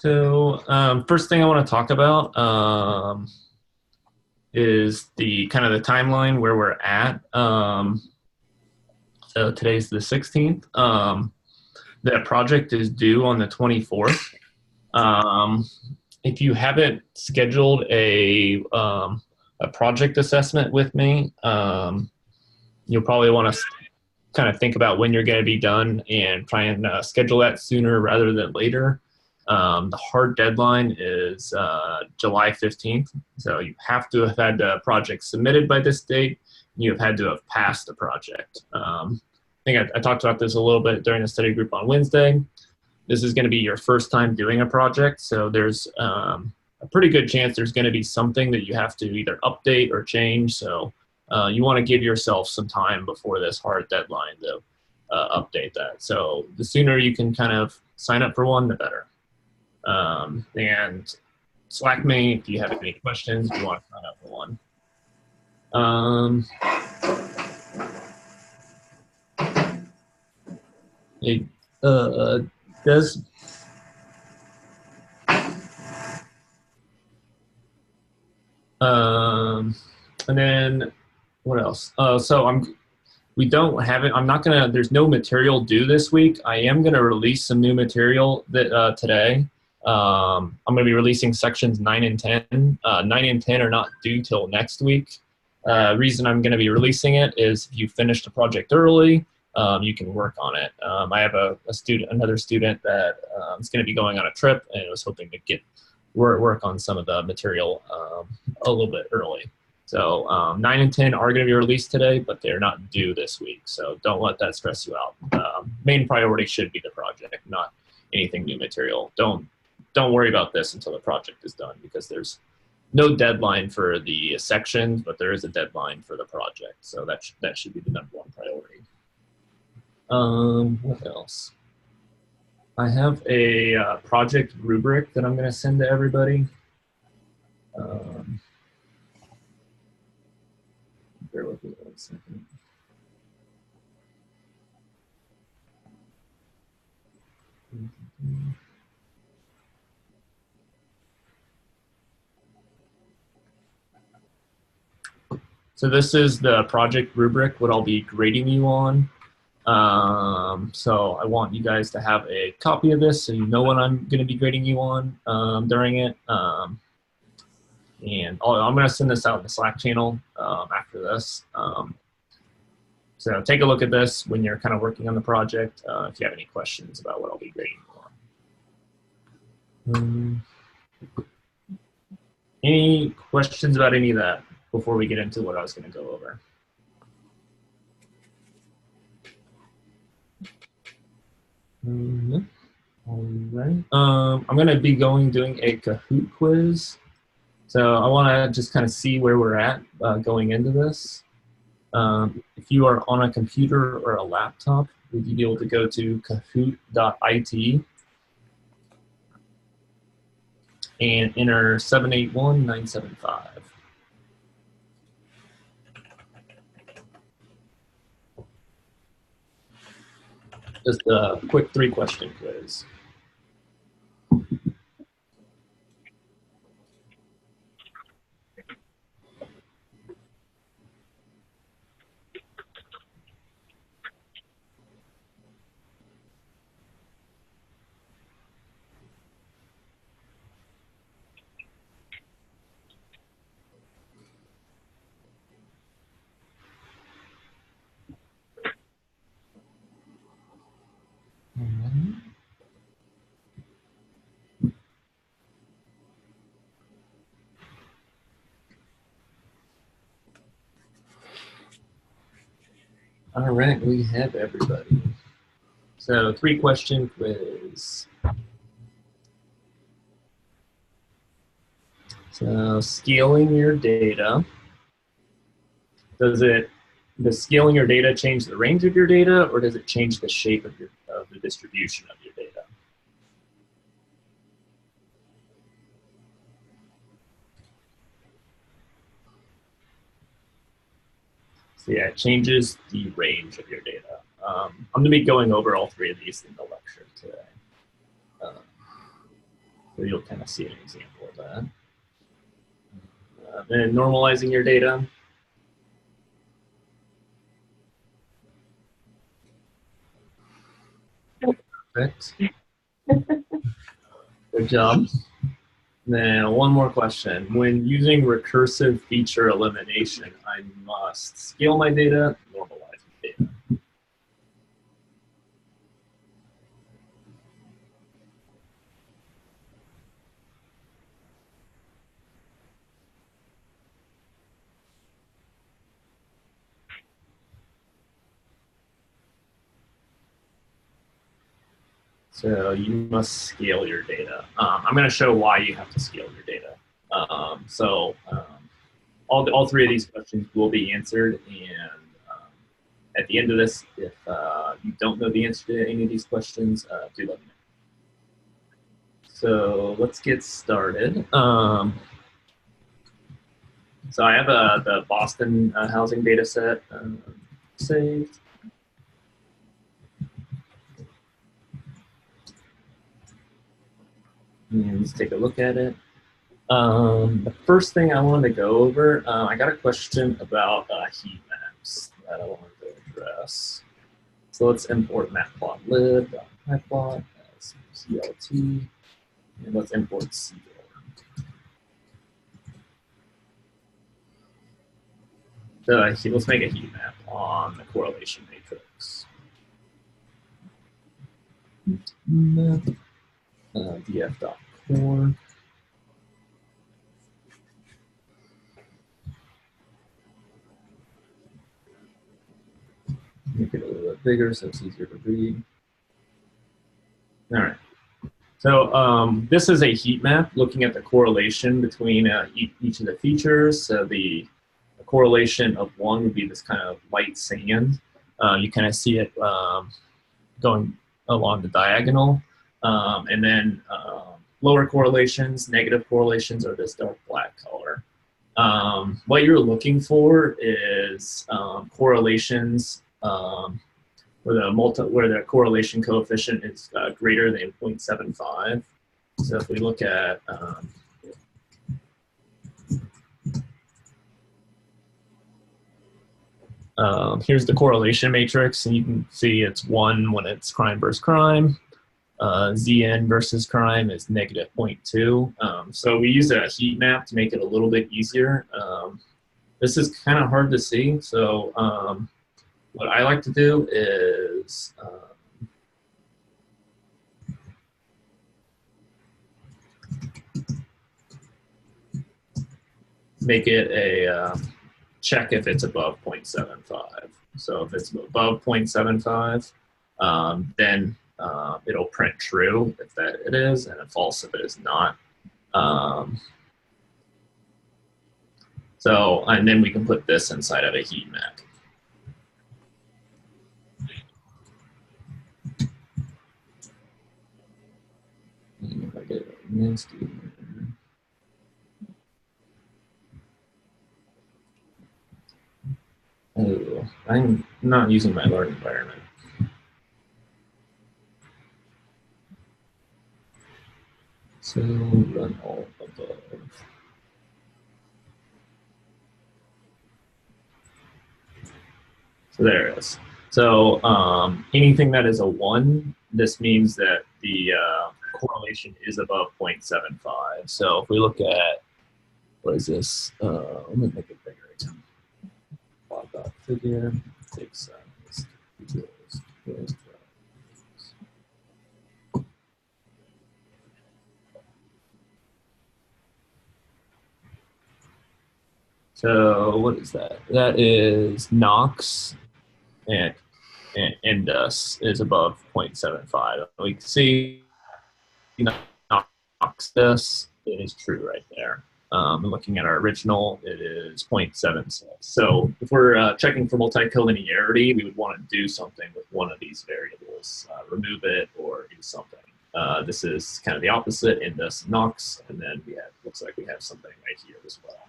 First thing I want to talk about is the kind of the timeline where we're at. So today's the 16th. That project is due on the 24th. If you haven't scheduled a project assessment with me, you'll probably want to kind of think about when you're going to be done and try and schedule that sooner rather than later. The hard deadline is July 15th, so you have to have had the project submitted by this date. You have had to have passed the project. I think I talked about this a little bit during the study group on Wednesday. This is going to be your first time doing a project, so there's a pretty good chance there's going to be something that you have to either update or change. So you want to give yourself some time before this hard deadline to update that. So the sooner you can kind of sign up for one, the better. And Slack me if you have any questions, if you want to sign up for one. And then what else? We don't have it. I'm not gonna. There's no material due this week. I am gonna release some new material that today. I'm gonna be releasing sections 9 and 10. 9 and 10 are not due till next week. Reason I'm gonna be releasing it is if you finish the project early, you can work on it. I have another student that is gonna be going on a trip and was hoping to get work on some of the material a little bit early. So 9 and 10 are going to be released today, but they're not due this week. So don't let that stress you out. Main priority should be the project, not anything new material. Don't worry about this until the project is done, because there's no deadline for the sections, but there is a deadline for the project. So that should be the #1 priority. What else? I have a project rubric that I'm going to send to everybody. Bear with me 1 second. So this is the project rubric, what I'll be grading you on. So I want you guys to have a copy of this so you know what I'm going to be grading you on during it. And I'm going to send this out in the Slack channel after this. So take a look at this when you're kind of working on the project if you have any questions about what I'll be grading on. Any questions about any of that before we get into what I was going to go over? All right. I'm going to be doing a Kahoot quiz. So I want to just kind of see where we're at going into this. If you are on a computer or a laptop, would you be able to go to kahoot.it and enter 781975. Just a quick 3-question quiz. All right, we have everybody. So 3-question quiz. So scaling your data, does scaling your data change the range of your data, or does it change the shape of the distribution of your data? So yeah, it changes the range of your data. I'm going to be going over all 3 of these in the lecture today. So you'll kind of see an example of that. Then normalizing your data. Perfect. Good job. Then one more question. When using recursive feature elimination, I must scale my data, normalize my data. So you must scale your data. I'm going to show why you have to scale your data. All three of these questions will be answered, and at the end of this, if you don't know the answer to any of these questions, do let me know. So let's get started. So I have the Boston housing data set saved. And let's take a look at it. The first thing I wanted to go over, I got a question about heat maps that I wanted to address. So let's import matplotlib.matplot as CLT, and let's import Scalar. So let's make a heat map on the correlation matrix. df.core. Make it a little bit bigger so it's easier to read. All right. So this is a heat map looking at the correlation between each of the features. So the correlation of one would be this kind of light sand. You kind of see it going along the diagonal. And then lower correlations, negative correlations are this dark black color. What you're looking for is correlations where the correlation coefficient is greater than 0.75. So if we look at here's the correlation matrix, and you can see it's 1 when it's crime versus crime. ZN versus crime is negative 0.2. So we use a heat map to make it a little bit easier. This is kind of hard to see, so what I like to do is make it a check if it's above 0.75. So if it's above 0.75, then it'll print true if that it is, and false if it is not. And then we can put this inside of a heat map. If I get it nasty. Oh, I'm not using my learn environment. So run all above. So there it is. So anything that is a 1, this means that the correlation is above 0.75. So if we look at, what is this? Let me make it bigger again. Plot.figure, take size, equals. So what is that? That is Knox and Indus is above 0.75. We can see Knox this is true right there. Looking at our original, it is 0.76. So if we're checking for multicollinearity, we would want to do something with one of these variables, remove it or do something. This is kind of the opposite, Indus, Knox, and then looks like we have something right here as well.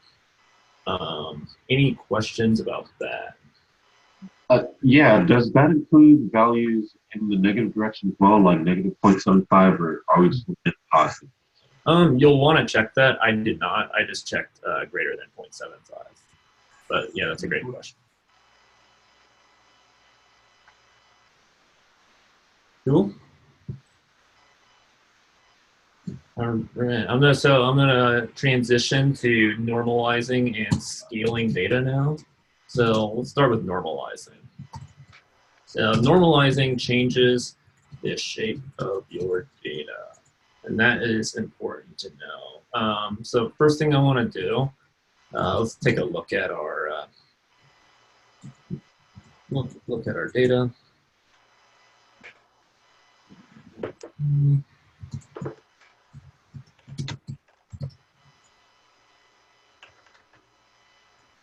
Any questions about that? Yeah, does that include values in the negative direction as well, like negative 0.75, or are we just looking at positive? You'll want to check that. I did not. I just checked greater than 0.75. But yeah, that's a great question. Cool. All right. I'm gonna transition to normalizing and scaling data now. So let's start with normalizing. So normalizing changes the shape of your data, and that is important to know. So first thing I want to do, let's take a look at our look at our data.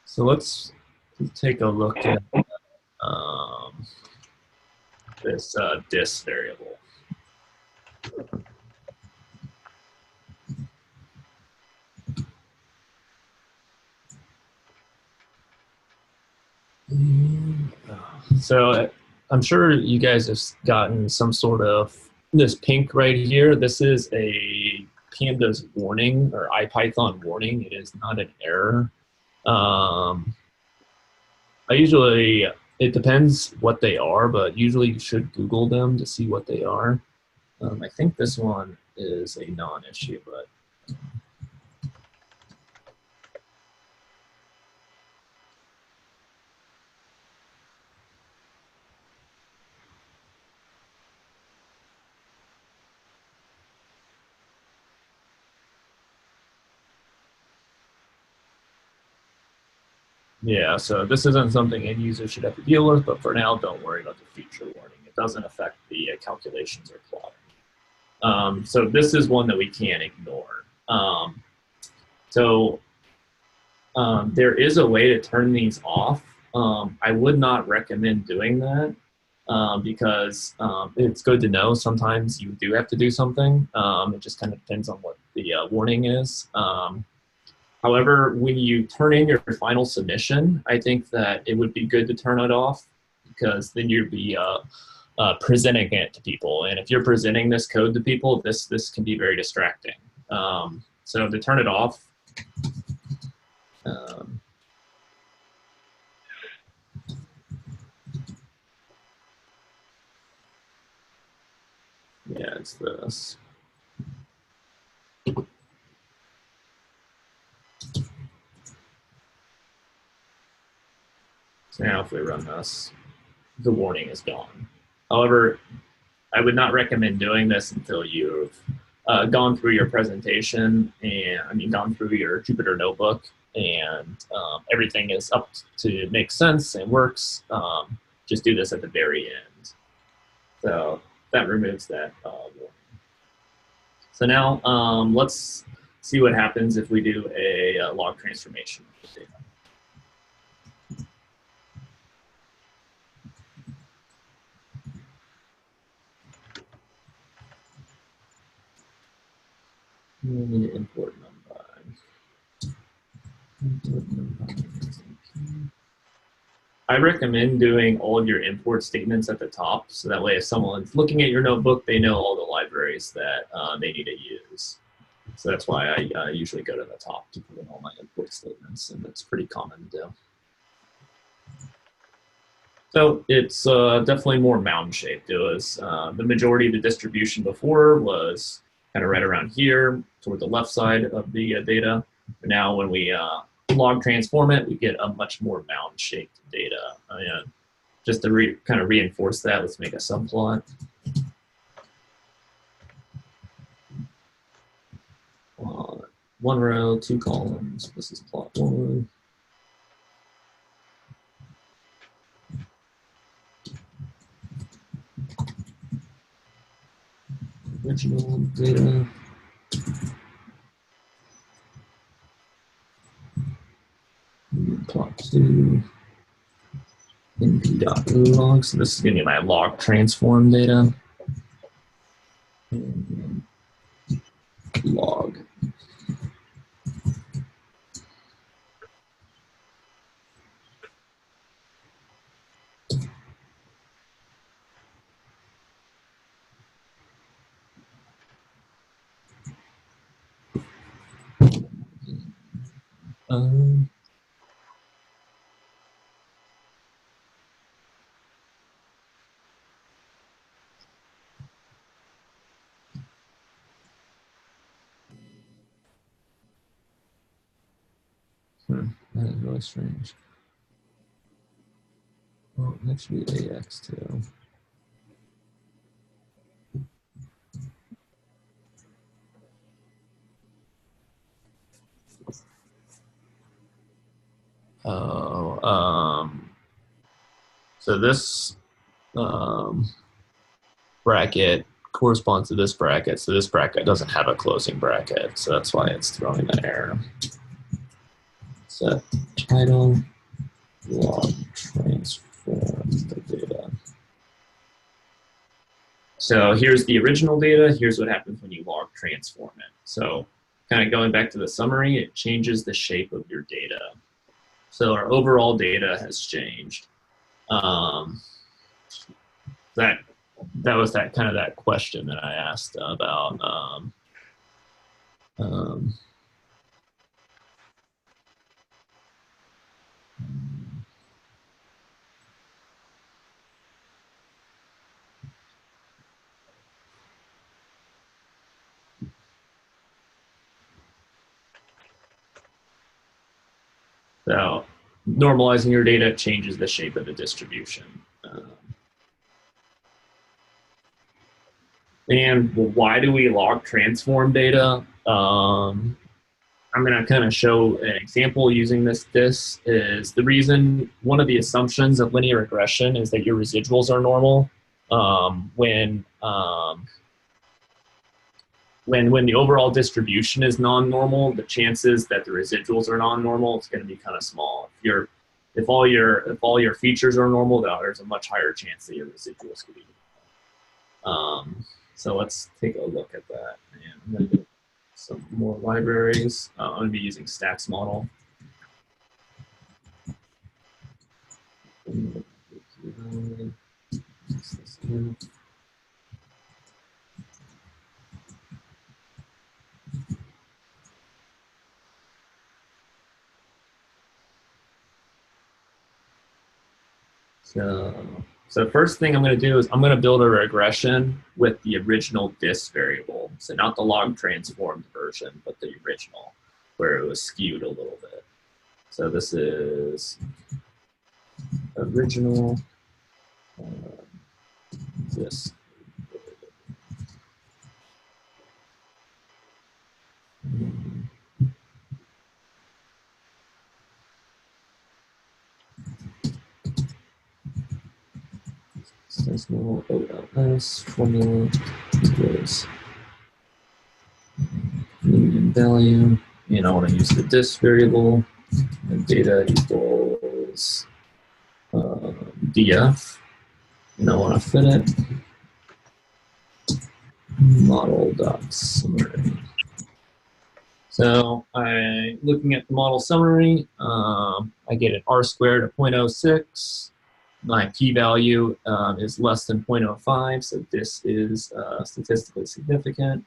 So let's take a look at this dis variable. So I'm sure you guys have gotten some sort of this pink right here. This is a pandas warning or IPython warning. It is not an error. I usually, it depends what they are, but usually you should Google them to see what they are. I think this one is a non-issue, but yeah, so this isn't something end users should have to deal with, but for now, don't worry about the future warning. It doesn't affect the calculations or plotting. So this is one that we can't ignore. So there is a way to turn these off. I would not recommend doing that because it's good to know sometimes you do have to do something. It just kind of depends on what the warning is. However, when you turn in your final submission, I think that it would be good to turn it off because then you'd be presenting it to people. And if you're presenting this code to people, this can be very distracting. So to turn it off, yeah, it's this. So now if we run this, the warning is gone. However, I would not recommend doing this until you've gone through your presentation and gone through your Jupyter notebook and everything is up to make sense and works. Just do this at the very end. So that removes that warning. So now let's see what happens if we do a log transformation of the data. We need to import NumPy. I recommend doing all of your import statements at the top, so that way if someone's looking at your notebook, they know all the libraries that they need to use. So that's why I usually go to the top to put in all my import statements, and that's pretty common to do. So it's definitely more mound-shaped. It was the majority of the distribution before was kind of right around here toward the left side of the data. But now when we log transform it, we get a much more mound-shaped data. Just to kind of reinforce that, let's make a subplot. One row, two columns. This is plot one. Original data. Plot two. np.log. So this is going to be my log transform data. Log. Um, that is really strange. Well, that should be AX too. Oh, so this bracket corresponds to this bracket. So this bracket doesn't have a closing bracket. So that's why it's throwing that error. Set title log transform the data. So here's the original data. Here's what happens when you log transform it. So kind of going back to the summary, it changes the shape of your data. So our overall data has changed. That was that kind of that question that I asked about so normalizing your data changes the shape of the distribution. And why do we log transform data? I'm going to kind of show an example using this. This is the reason, one of the assumptions of linear regression is that your residuals are normal. When the overall distribution is non-normal, the chances that the residuals are non-normal is going to be kind of small. If all your features are normal, there's a much higher chance that your residuals could be. So let's take a look at that. And I'm going to do some more libraries. I'm going to be using Stacks model. So first thing I'm going to do is I'm going to build a regression with the original dis variable. So not the log transformed version, but the original, where it was skewed a little bit. So this is original dis. Sensible OLS formula equals median value, and I want to use the dis variable, and data equals df, and I want to fit it model.summary. So looking at the model summary, I get an R squared of 0.06. My p-value is less than 0.05, so this is statistically significant.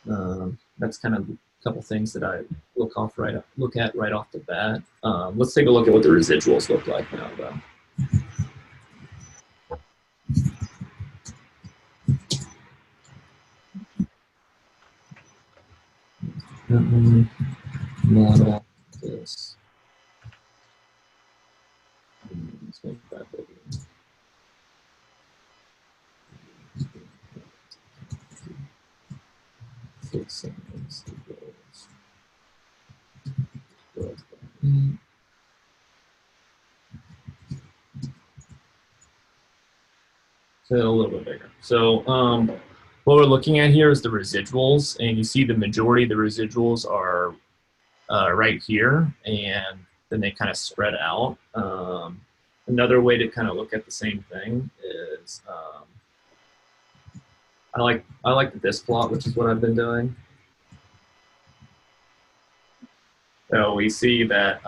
That's kind of a couple things that I look at right off the bat. Let's take a look at what the residuals look like now, though. Model this. Let's make that bigger. So a little bit bigger. So what we're looking at here is the residuals, and you see the majority of the residuals are right here, and then they kind of spread out. Another way to kind of look at the same thing is I like this plot, which is what I've been doing. So we see that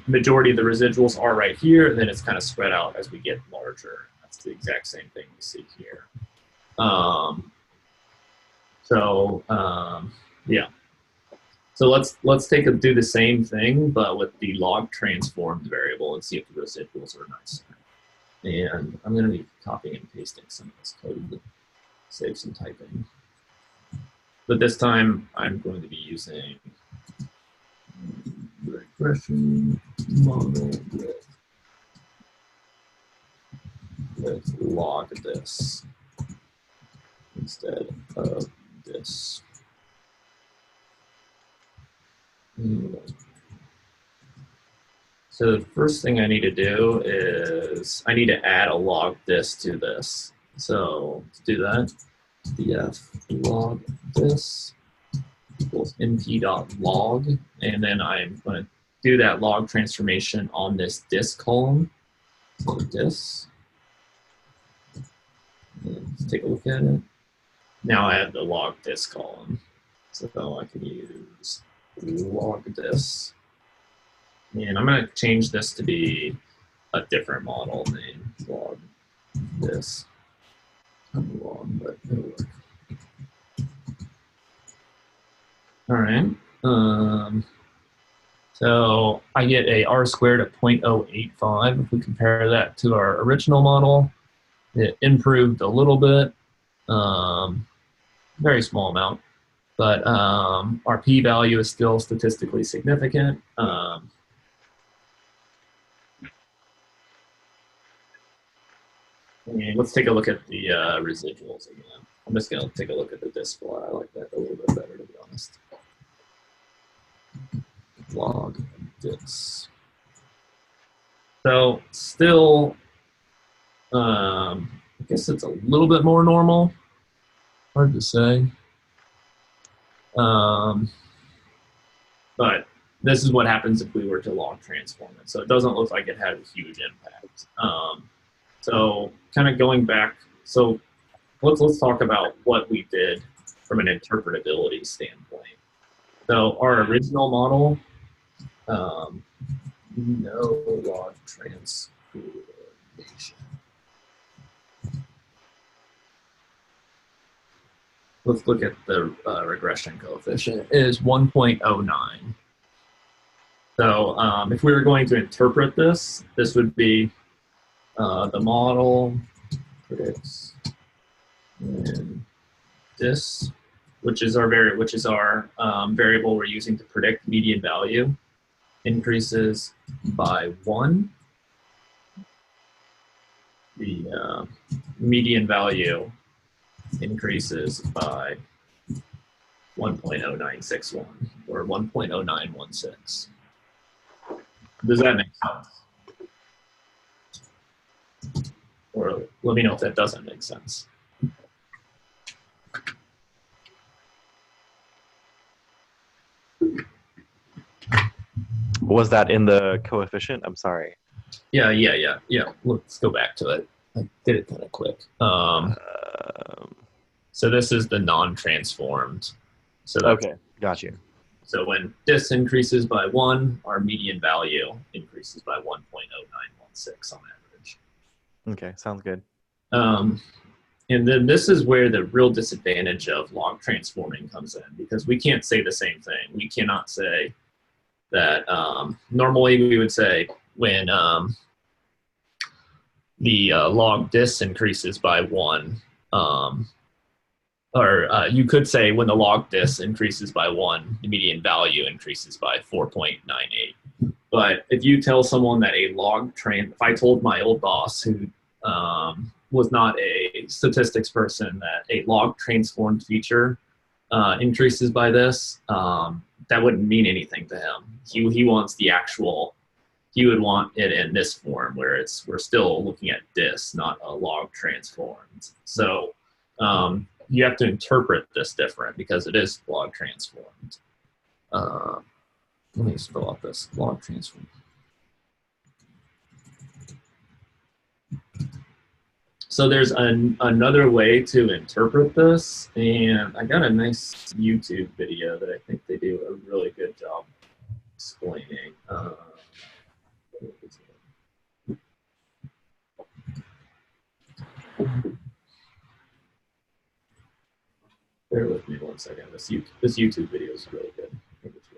majority of the residuals are right here, and then it's kind of spread out as we get larger. That's the exact same thing we see here. Yeah. So let's do the same thing, but with the log transformed variable and see if the residuals are nice. And I'm going to be copying and pasting some of this code to save some typing. But this time I'm going to be using regression model with log this instead of this. So the first thing I need to do is I need to add a log this to this. So to do that, df log this equals np.log, and then I'm going to do that log transformation on this dis column. So dis. Let's take a look at it. Now I have the log dis column, so I can use log dis. And I'm going to change this to be a different model name, log this. Not long, but it'll work. All right. So I get a r squared at 0.085. If we compare that to our original model, it improved a little bit, very small amount, but our p-value is still statistically significant. And let's take a look at the residuals again. I'm just going to take a look at the display. I like that a little bit better, to be honest. Log dis. So still, I guess it's a little bit more normal. Hard to say. But this is what happens if we were to log transform it. So it doesn't look like it had a huge impact. So kind of going back, so let's talk about what we did from an interpretability standpoint. So our original model, no log transformation. Let's look at the regression coefficient. It is 1.09. So if we were going to interpret this, this would be the model predicts and this, which is our variable we're using to predict median value, increases by 1. The median value increases by 1.0961 or 1.0916. Does that make sense? Or let me know if that doesn't make sense. Was that in the coefficient? I'm sorry. Yeah. Let's go back to it. I did it kind of quick. So this is the non-transformed. So okay, got you. So when this increases by 1, our median value increases by 1.0916 on average. Okay, sounds good. And then this is where the real disadvantage of log transforming comes in, because we can't say the same thing. We cannot say that normally we would say when the log dis increases by 1, or you could say when the log dis increases by 1, the median value increases by 4.98. But if you tell someone that if I told my old boss who was not a statistics person that a log transformed feature increases by this, that wouldn't mean anything to him. He wants the actual, he would want it in this form where we're still looking at dis, not a log transformed. So you have to interpret this different because it is log transformed. Let me spell out this log transform. So there's another way to interpret this, and I got a nice YouTube video that I think they do a really good job explaining. Bear with me one second. This YouTube video is really good. I think it's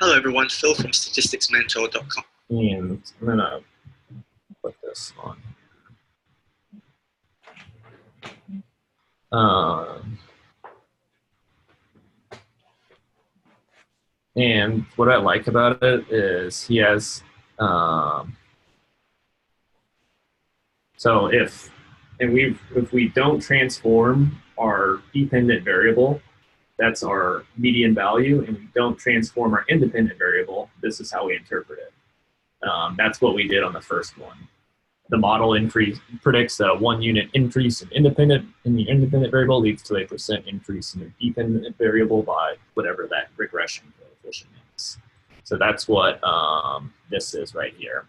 Hello everyone, Phil from statisticsmentor.com. And I'm gonna put this on. And what I like about it is he has, so if we don't transform our dependent variable, that's our median value, and we don't transform our independent variable, this is how we interpret it. That's what we did on the first one. The model predicts a 1 unit increase in the independent variable leads to a % increase in the dependent variable by whatever that regression coefficient is. So that's what this is right here.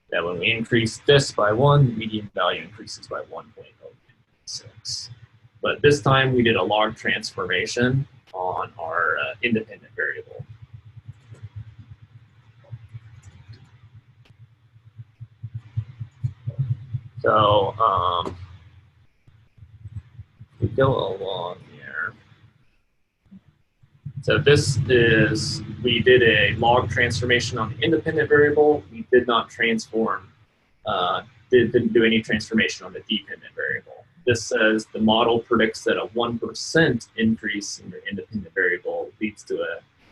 That when we increase this by 1, the median value increases by 1.06. But this time we did a log transformation on our independent variable. So we go along here. So this is, we did a log transformation on the independent variable. We did not transform, didn't do any transformation on the dependent variable. This says the model predicts that a 1% increase in your independent variable leads to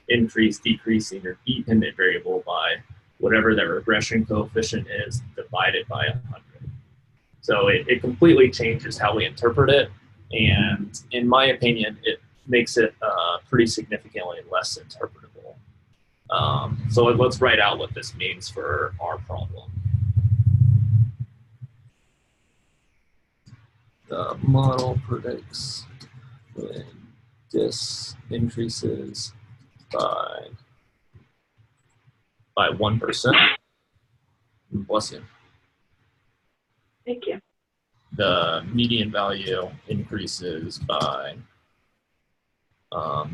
an decrease in your dependent variable by whatever that regression coefficient is divided by 100. So it completely changes how we interpret it. And in my opinion, it makes it pretty significantly less interpretable. So let's write out what this means for our problem. The model predicts when this increases by 1%. Bless you. Thank you. The median value increases by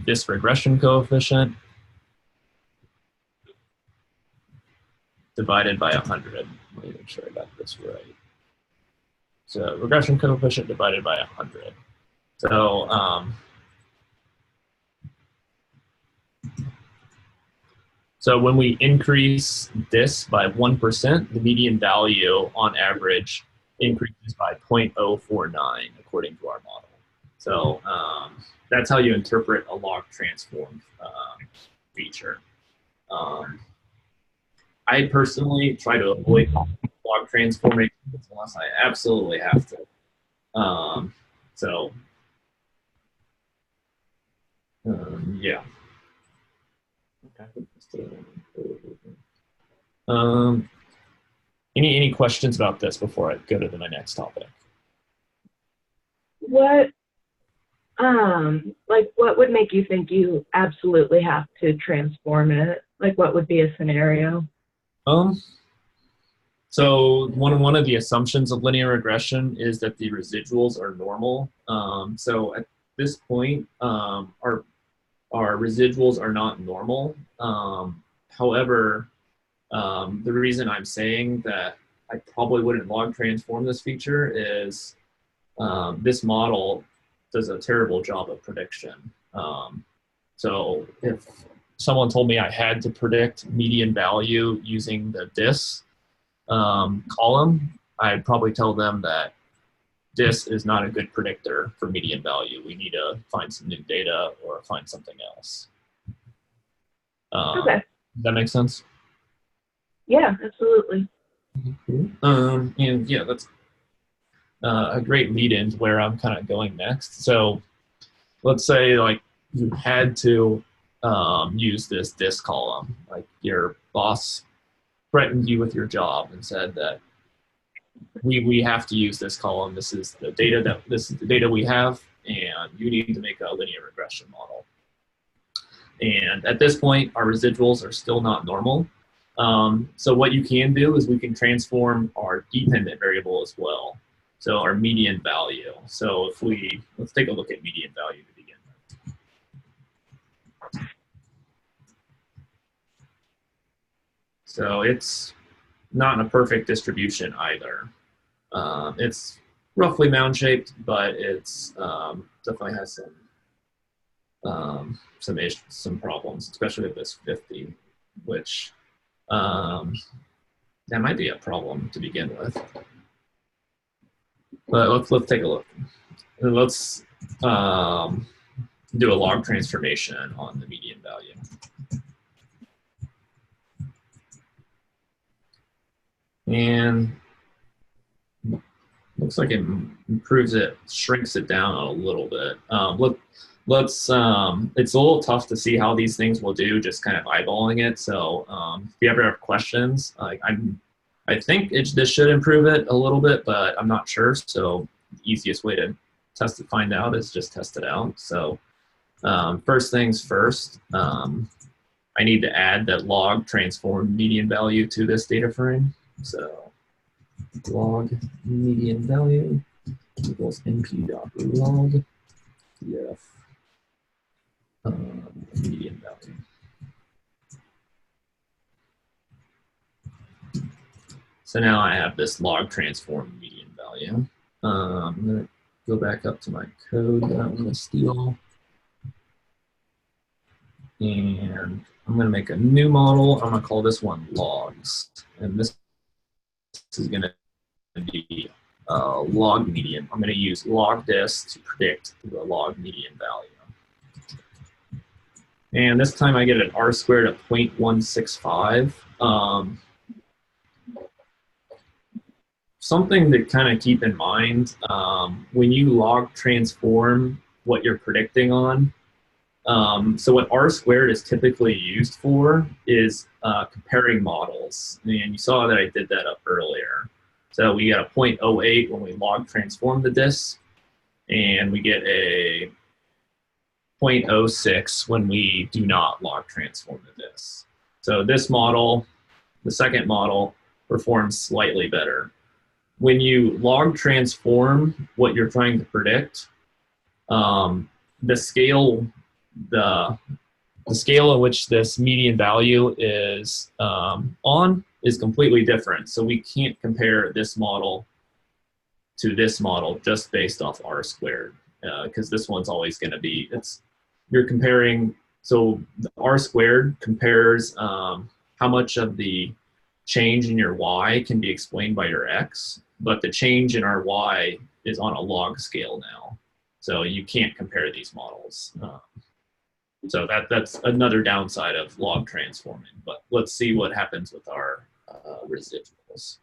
this regression coefficient divided by 100. Let me make sure I got this right. So regression coefficient divided by 100. So when we increase this by 1%, the median value on average increases by 0.049 according to our model. So that's how you interpret a log transform feature. I personally try to avoid log transformations unless I absolutely have to. Yeah. Any questions about this before I go to my next topic? What would make you think you absolutely have to transform it? Like, what would be a scenario? So one of the assumptions of linear regression is that the residuals are normal. So at this point, our residuals are not normal. However, the reason I'm saying that I probably wouldn't log transform this feature is this model does a terrible job of prediction. So if someone told me I had to predict median value using the dis column, I'd probably tell them that dis is not a good predictor for median value. We need to find some new data or find something else. Okay. Does that make sense? Yeah, absolutely. And yeah, that's a great lead in to where I'm kind of going next. So let's say like you had to use this dis column, like your boss threatened you with your job and said that we have to use this column. This is the data we have, and you need to make a linear regression model. And at this point, our residuals are still not normal. So what you can do is we can transform our dependent variable as well. So our median value. So let's take a look at median value to begin with. So it's not a perfect distribution either. It's roughly mound shaped, but it's definitely has some some problems, especially with this 50, which that might be a problem to begin with. But let's take a look. And let's do a log transformation on the median value. And looks like it improves it, shrinks it down a little bit. Let's it's a little tough to see how these things will do, just kind of eyeballing it. So if you ever have questions, I think this should improve it a little bit, but I'm not sure. So the easiest way to find out is just test it out. So first things first, I need to add that log transform median value to this data frame. So log median value equals np.log df median value. So now I have this log transform median value. I'm going to go back up to my code that I'm going to steal. And I'm going to make a new model. I'm going to call this one logs. And this is going to be log median. I'm going to use log this to predict the log median value. And this time I get an R squared of 0.165. Something to kind of keep in mind, when you log transform what you're predicting on, so what R squared is typically used for is comparing models. And you saw that I did that up earlier. So we get a 0.08 when we log transform the disk, and we get a 0.06 when we do not log transform the disk. So this model, the second model, performs slightly better. When you log transform what you're trying to predict, the scale in which this median value is on is completely different. So we can't compare this model to this model just based off R squared, because this one's always going to be, you're comparing, so the R squared compares how much of the change in your Y can be explained by your X, but the change in our Y is on a log scale now. So you can't compare these models. So that's another downside of log transforming, but let's see what happens with our residuals.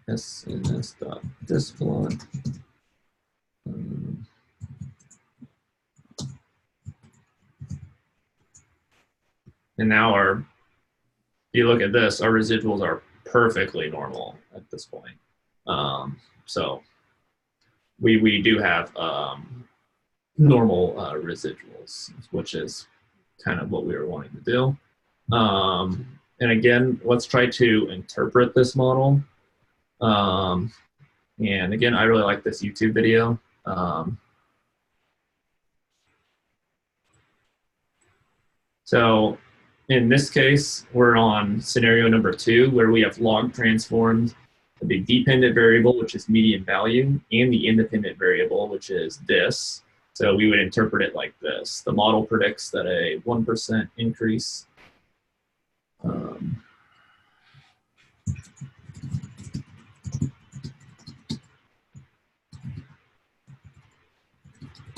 SNS.displot. And now if you look at this, our residuals are perfectly normal at this point. So we do have normal residuals, which is kind of what we were wanting to do. And again, let's try to interpret this model. And again, I really like this YouTube video. So in this case, we're on scenario number 2, where we have log transformed the dependent variable, which is median value, and the independent variable, which is this. So we would interpret it like this. The model predicts that a 1% increase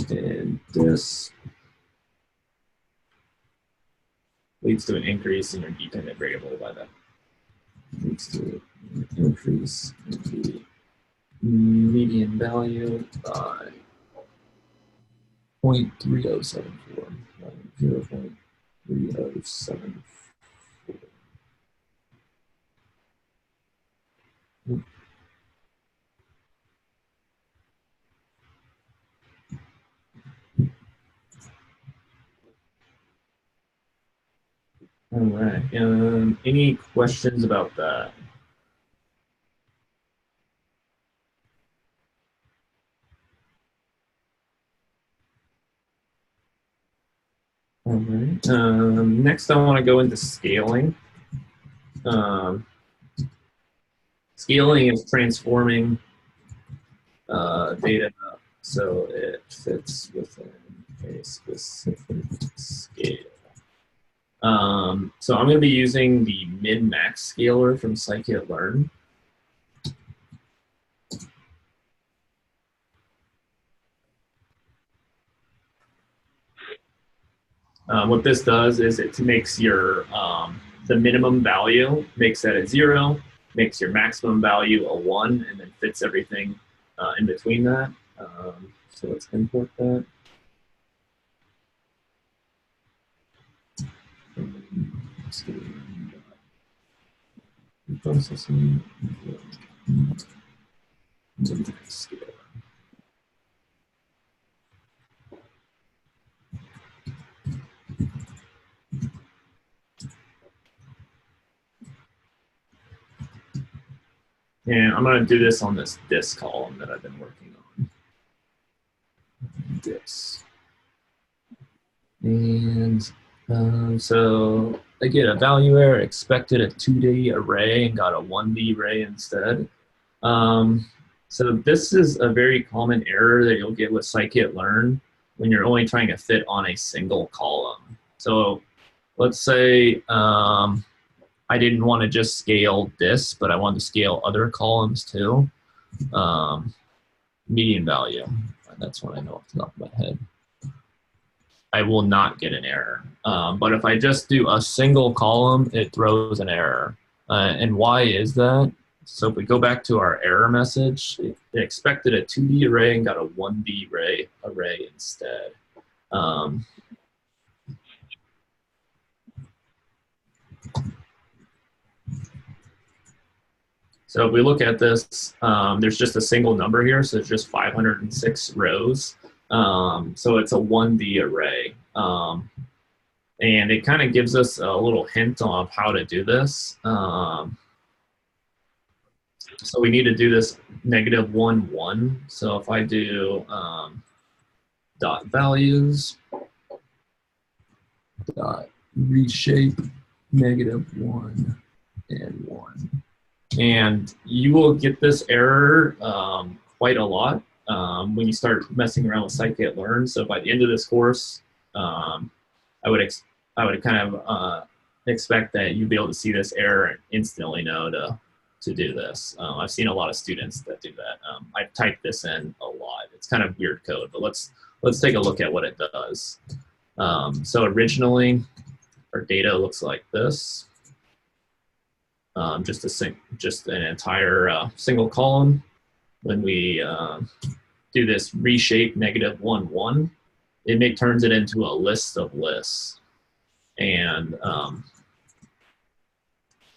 in this leads to an increase in your dependent variable by that. Leads to an increase in the median value by 0.3074. 0.3074. All right. Any questions about that? All right. Next, I want to go into scaling. Scaling is transforming data so it fits within a specific scale. So I'm going to be using the min-max scalar from scikit-learn. What this does is it makes your the minimum value, makes that a 0, makes your maximum value a 1, and then fits everything in between that. So let's import that. Processing. And I'm going to do this on this dis column that I've been working on. Dis. And so I get a value error, expected a 2D array and got a 1D array instead. So this is a very common error that you'll get with scikit-learn when you're only trying to fit on a single column. So let's say I didn't want to just scale this, but I wanted to scale other columns too. Median value, that's what I know off the top of my head. I will not get an error. But if I just do a single column, it throws an error. And why is that? So if we go back to our error message, it expected a 2D array and got a 1D array instead. So if we look at this, there's just a single number here, so it's just 506 rows. So it's a 1D array. And it kind of gives us a little hint of how to do this. So we need to do this -1, 1. So if I do dot values, dot reshape, -1 and 1. And you will get this error quite a lot when you start messing around with scikit-learn. So by the end of this course, I would kind of expect that you'd be able to see this error and instantly know to do this. I've seen a lot of students that do that. I've typed this in a lot. It's kind of weird code, but let's take a look at what it does. So originally, our data looks like this. Just an entire single column. When we do this reshape -1, 1, it turns it into a list of lists, and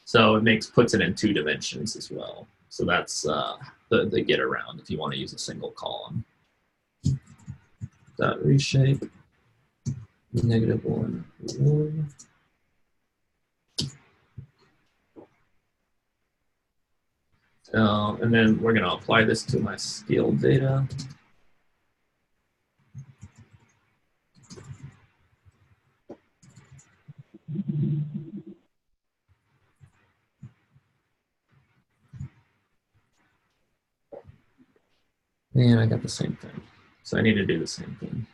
so it puts it in 2 dimensions as well. So that's the get around if you want to use a single column. Dot reshape -1, 1. And then we're going to apply this to my scale data. And I got the same thing. So I need to do the same thing.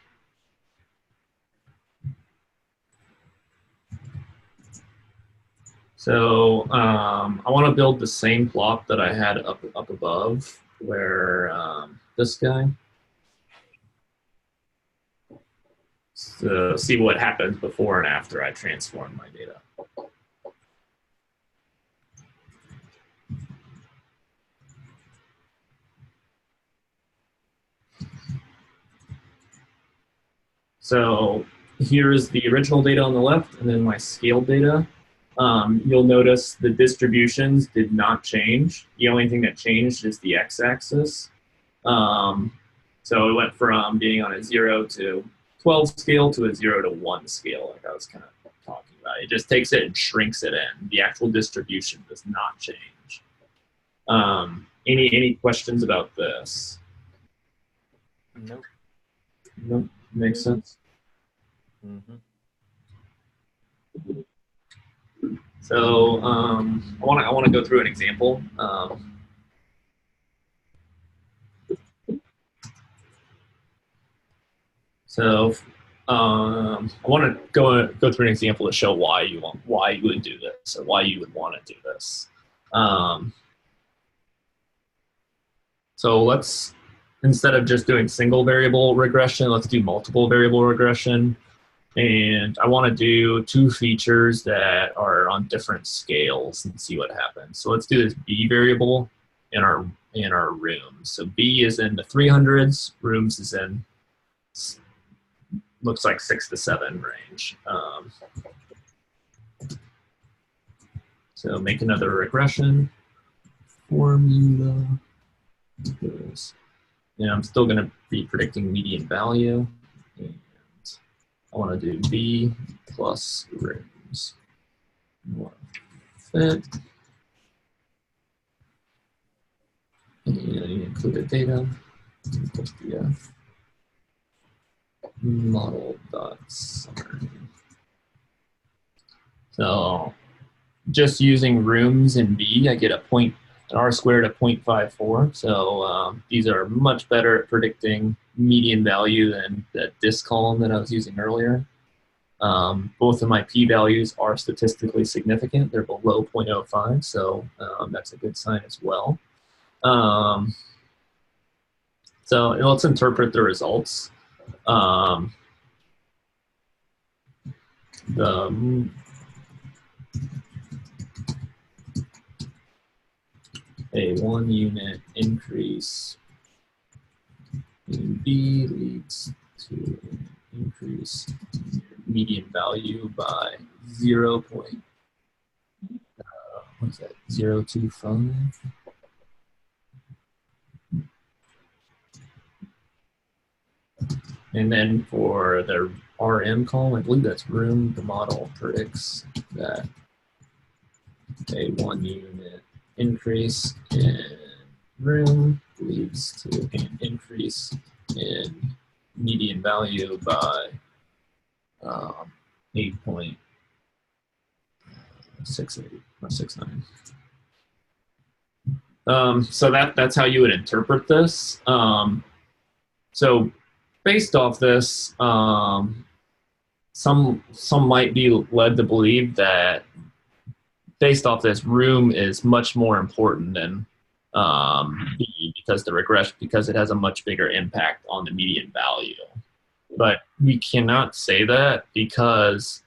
So I want to build the same plot that I had up above, where this guy. So see what happens before and after I transform my data. So here's the original data on the left, and then my scaled data. You'll notice the distributions did not change. The only thing that changed is the x-axis. So it went from being on a 0 to 12 scale to a 0 to 1 scale, like I was kind of talking about. It just takes it and shrinks it in. The actual distribution does not change. Any questions about this? Nope. Nope. Makes sense. Mm-hmm. So I want to go through an example. So I want to go through an example to show why you would do this or why you would want to do this. So let's, instead of just doing single variable regression, let's do multiple variable regression. And I want to do two features that are on different scales and see what happens. So let's do this B variable in our rooms. So B is in the 300s, rooms is in, looks like 6 to 7 range. So make another regression formula. And I'm still going to be predicting median value. And I want to do B plus rooms. Fit. And included data. df model.summary. So just using rooms in B, I get an R squared of 0.54. So these are much better at predicting median value than this column that I was using earlier. Both of my p-values are statistically significant. They're below 0.05, so that's a good sign as well. So let's interpret the results. A 1 unit increase in B leads to an increase in median value by 0.025. And then for the RM column, I believe that's room, the model predicts that a 1 unit increase in room leads to an increase in median value by 8.68 or 69. So that's how you would interpret this. So based off this, some might be led to believe that based off this, room is much more important than B because it has a much bigger impact on the median value. But we cannot say that because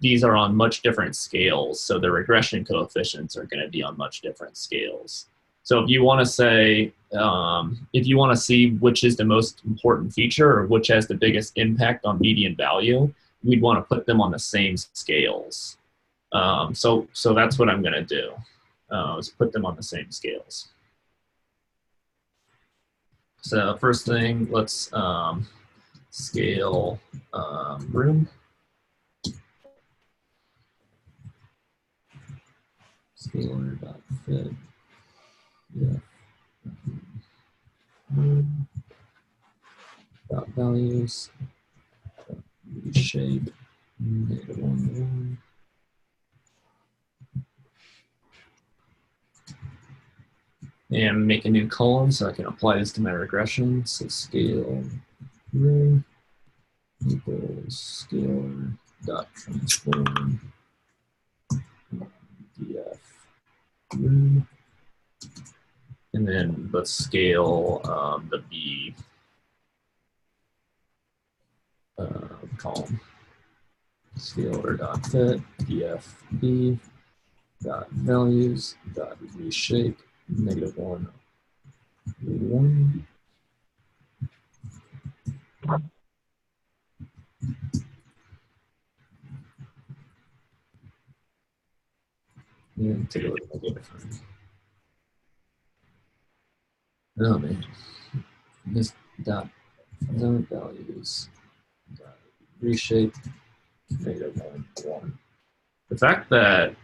these are on much different scales, so the regression coefficients are going to be on much different scales. So if you want to say, if you want to see which is the most important feature or which has the biggest impact on median value, we'd want to put them on the same scales. So that's what I'm going to do, is put them on the same scales. So first thing, let's scale room. Scalar.fit. Yeah. Dot values. Reshape. -1. And make a new column so I can apply this to my regression. So scale room equals scalar dot transform df room. And then let's scale the B column. Scalar dot fit df B dot values dot reshape -1 1. And take a look at my data frame. Oh man, this dot zone values dot reshape -1 1. The fact that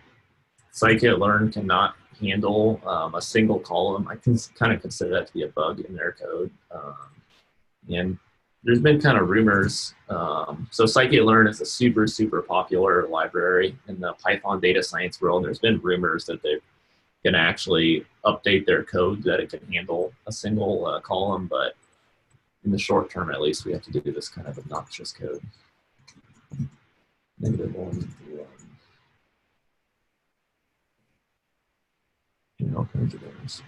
scikit-learn cannot handle a single column, I can kind of consider that to be a bug in their code. And there's been kind of rumors. So scikit-learn is a super, super popular library in the Python data science world. There's been rumors that they're going to actually update their code that it can handle a single column, but in the short term at least, we have to do this kind of obnoxious code. -1, 1. All kinds of things.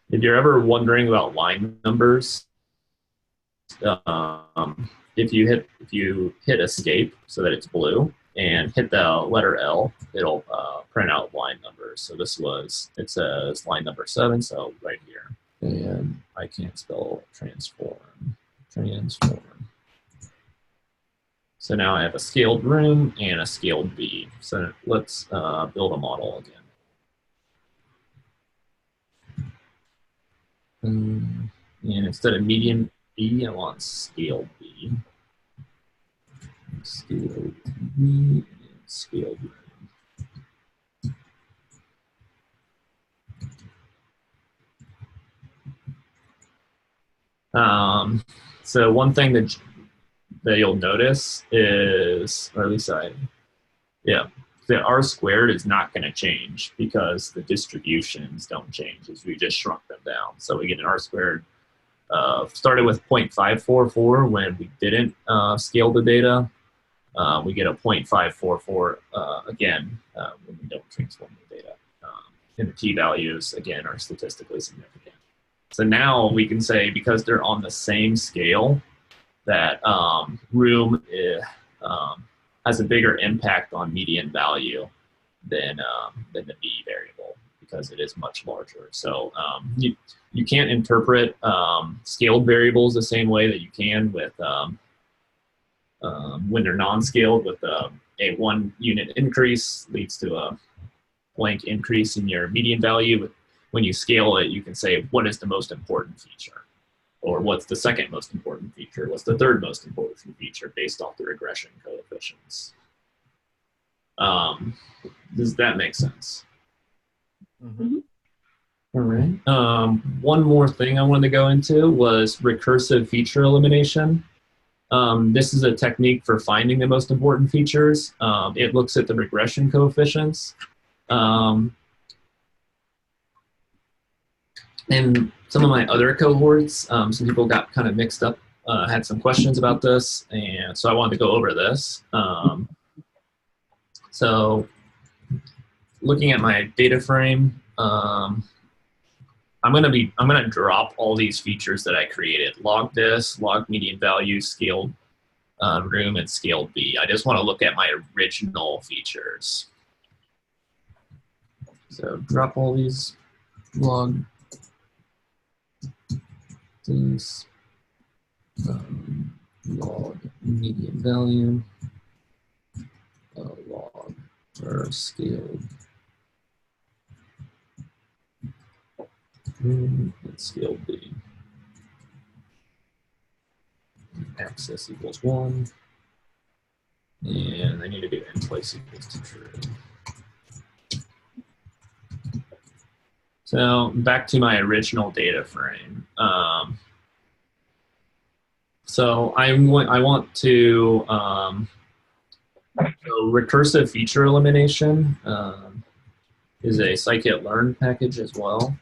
If you're ever wondering about line numbers, if you hit escape so that it's blue and hit the letter L, it'll print out line numbers. So it says line number 7, so right here. And I can't spell transform. So now I have a scaled room and a scaled B. So let's build a model again. And instead of median B, I want scaled B. Scaled B and scaled room. So one thing that you'll notice is, or at least the R squared is not going to change because the distributions don't change as we just shrunk them down. So we get an R squared, started with 0.544 when we didn't scale the data. We get a 0.544 again when we don't transform the data. And the p-values, again, are statistically significant. So now we can say, because they're on the same scale, that room has a bigger impact on median value than the B variable, because it is much larger. So you can't interpret scaled variables the same way that you can with when they're non-scaled, with a 1 unit increase leads to a blank increase in your median value. When you scale it, you can say, what is the most important feature? Or what's the second most important feature? What's the third most important feature based off the regression coefficients? Does that make sense? Mm-hmm. All right. One more thing I wanted to go into was recursive feature elimination. This is a technique for finding the most important features. It looks at the regression coefficients. And some of my other cohorts, some people got kind of mixed up, had some questions about this, and so I wanted to go over this. So looking at my data frame, I'm gonna drop all these features that I created: log this, log median value, scaled room, and scaled B. I just want to look at my original features. So drop all these, log this, log median value, log or scaled room, and scaled B. Access equals 1, and I need to do in place equals to true. So back to my original data frame. So I want to so recursive feature elimination is a scikit-learn package as well.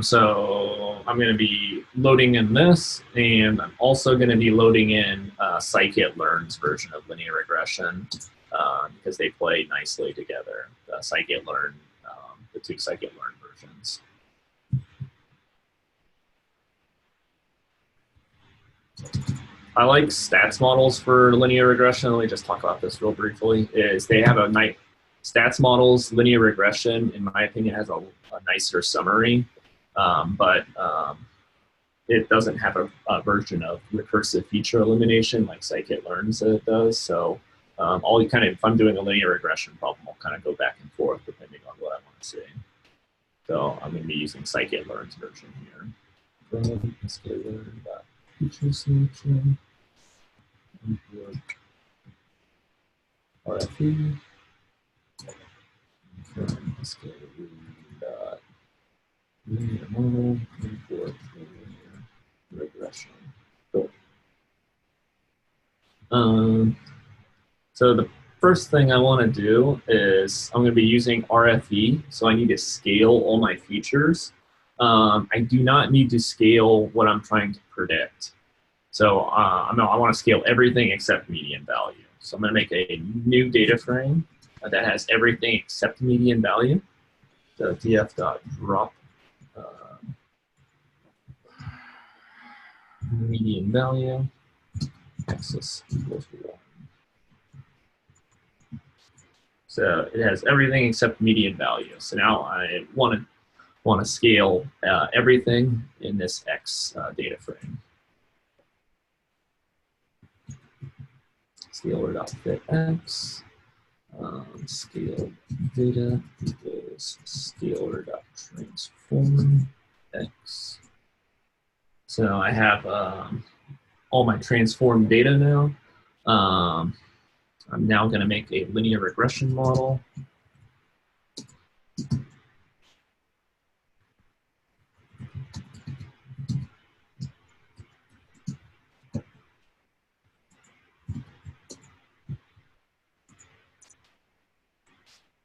So I'm going to be loading in this, and I'm also going to be loading in scikit-learn's version of linear regression because they play nicely together, the scikit-learn, the two scikit-learn versions. I like stats models for linear regression. Let me just talk about this real briefly. Is they have a nice stats models. Linear regression, in my opinion, has a nicer summary, but it doesn't have a version of recursive feature elimination like scikit-learn says it does. So if I'm doing a linear regression problem, I'll kind of go back and forth depending on what I want to see. So I'm going to be using scikit-learn's version here. Feature selection, import RFE from linear model, import linear regression. Cool. So the first thing I want to do is I'm going to be using RFE, so I need to scale all my features. I do not need to scale what I'm trying to predict. So I want to scale everything except median value. So I'm going to make a new data frame that has everything except median value. So df.drop median value axis equals 1. So it has everything except median value. So now I want to scale everything in this X data frame. Scalar.fit X. Scale data equals scalar.transform X. So I have all my transform data now. I'm now going to make a linear regression model.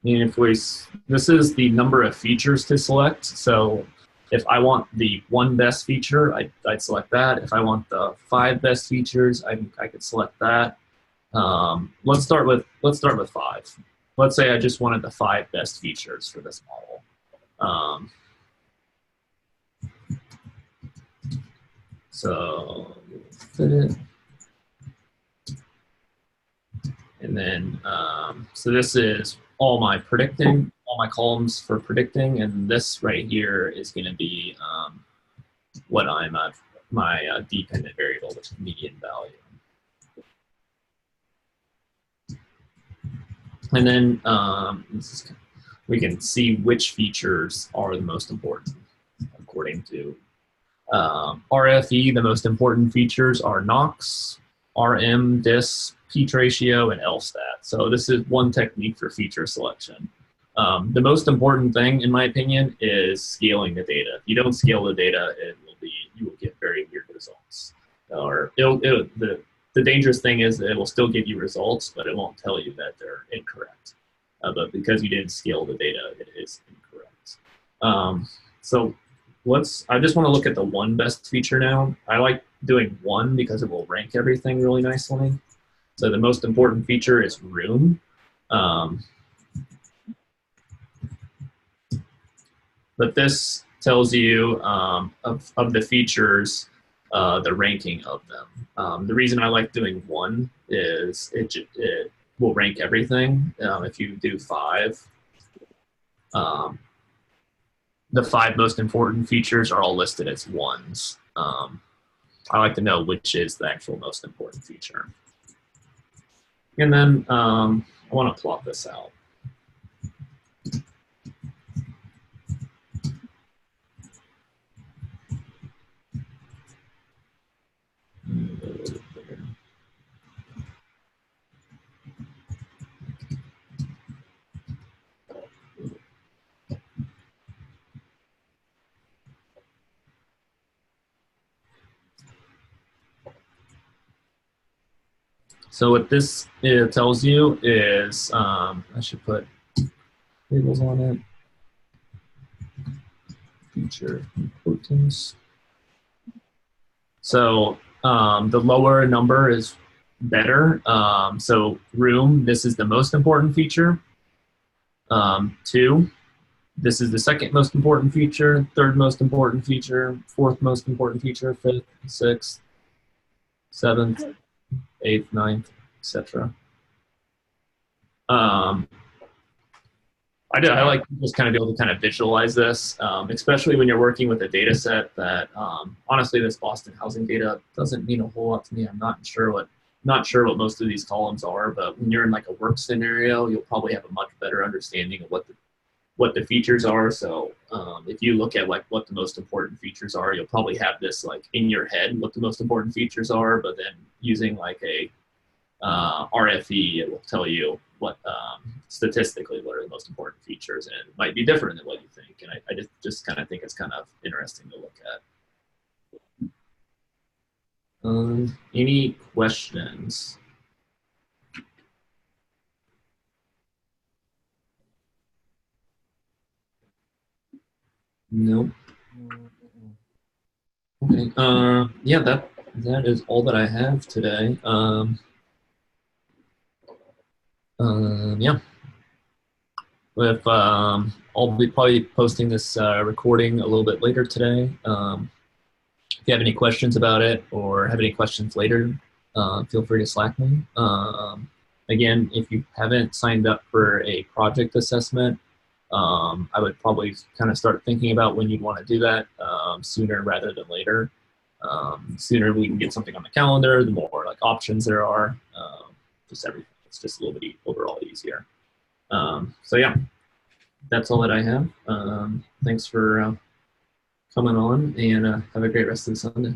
And if this is the number of features to select. So if I want the 1 best feature, I'd select that. If I want the 5 best features, I could select that. Let's start with 5. Let's say I just wanted the 5 best features for this model. So fit it. And then, so this is all my predicting, all my columns for predicting, and this right here is going to be what I'm my dependent variable, which is median value. And then we can see which features are the most important according to RFE. The most important features are Knox, RM, DIS, Peach ratio, and LSTAT. So this is one technique for feature selection. The most important thing, in my opinion, is scaling the data. If you don't scale the data, you will get very weird results. Or the dangerous thing is that it will still give you results, but it won't tell you that they're incorrect. But because you didn't scale the data, it is incorrect. So I just want to look at the 1 best feature now. I like doing 1 because it will rank everything really nicely. So the most important feature is room. But this tells you of the features, the ranking of them. The reason I like doing 1 is it will rank everything. If you do 5, the 5 most important features are all listed as 1s. I like to know which is the actual most important feature. And then I want to plot this out. So what this tells you is, I should put labels on it. Feature importance. So the lower number is better. So room, this is the most important feature. 2, this is the second most important feature, third most important feature, fourth most important feature, fifth, sixth, seventh, eighth, ninth, etc. I like just kind of be able to kind of visualize this, especially when you're working with a data set that, honestly, this Boston housing data doesn't mean a whole lot to me. I'm not sure what most of these columns are, but when you're in like a work scenario, you'll probably have a much better understanding of what the features are. So if you look at like what the most important features are, you'll probably have this like in your head what the most important features are, but then using like a RFE, it will tell you what statistically what are the most important features, and it might be different than what you think. And I just kind of think it's kind of interesting to look at. Any questions? Nope. Mm-mm. Okay. Yeah, that is all that I have today. Yeah. If I'll be probably posting this recording a little bit later today. If you have any questions about it or have any questions later, feel free to Slack me. Again, if you haven't signed up for a project assessment, I would probably kind of start thinking about when you'd want to do that sooner rather than later. Sooner we can get something on the calendar, the more like options there are. Just everything. It's just a little bit overall easier. So yeah, that's all that I have. Thanks for coming on, and have a great rest of the Sunday.